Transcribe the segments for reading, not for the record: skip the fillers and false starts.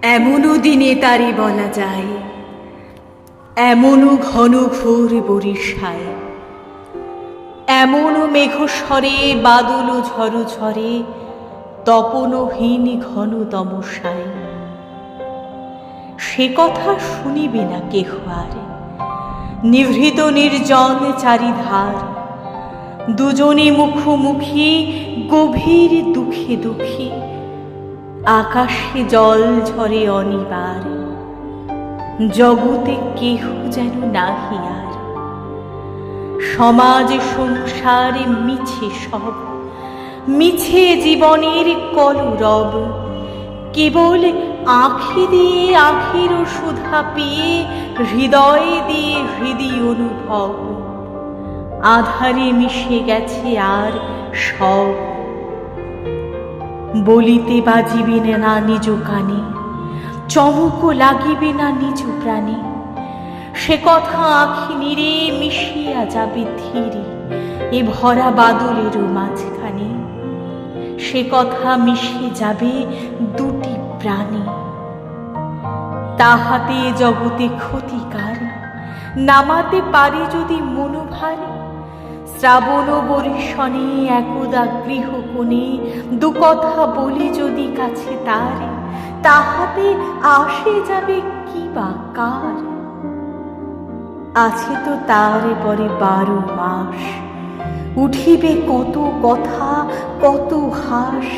এমনও দিনে তারি বলা যায়, এমনও ঘন ঘোর বরিশায়, এমনও মেঘস্বরে বাদল ঝড় ঝরে, তপনহীন ঘন তমসায়। সে কথা শুনিবে না কেহ আর, নিভৃত নির্জন চারিধার, দুজনে মুখোমুখি গভীর দুঃখে দুঃখী, আকাশে জল ঝরে অনিবার, জগতে কেহ যেন নাহি আর। সমাজ সংসারে মিছে সব, মিছে জীবনের কলরব, কেবল আঁখি দিয়ে আঁখির সুধা পেয়ে, হৃদয়ে দিয়ে হৃদয় অনুভব, আধারে মিশে গেছে আর সব। বলিতে বাজিবে না নিজ কানে, চমকও লাগিবে না নিজ প্রাণে, সে কথা আঁখি নিরে মিশিয়া যাবে ধীরে এ ভরা বাদলের মাঝখানে। সে কথা মিশে যাবে দুটি প্রাণে, তাহাতে জগতে ক্ষতিকার নামাতে পারে যদি মনোভার। শ্রাবণ বরিশনে একদা গৃহকোণে দু কথা বলি যদি কাছে তার, তাহাতে আসে যাবে কি বা কার। আছে তো তার পরে 12 মাস, উঠিবে কত কথা কত হাস,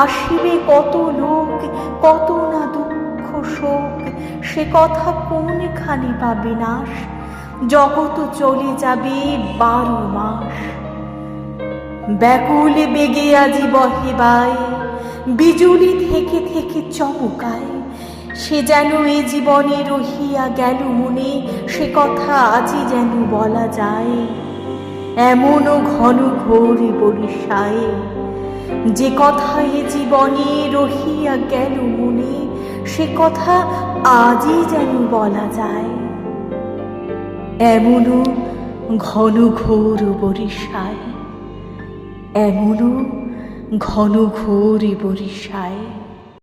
আসিবে কত লোক কত না দুঃখ শোক, সে কথা কোনখানে পাবে নাশ। জগৎ চলে যাবে 12 মাস, ব্যাকুল বেগে আজি বহে বায়, বিজুলি থেকে থেকে চমকায়। সে যেন এ জীবনে রহিয়া গেল মনে, সে কথা আজি যেন বলা যায়। এমনও ঘন ঘোর বরিশায়, যে কথা এ জীবনে রহিয়া গেল মনে, সে কথা আজই যেন বলা যায়। এমনও ঘন ঘোর বরিশায়, এমনও ঘন ঘোর বরিশায়।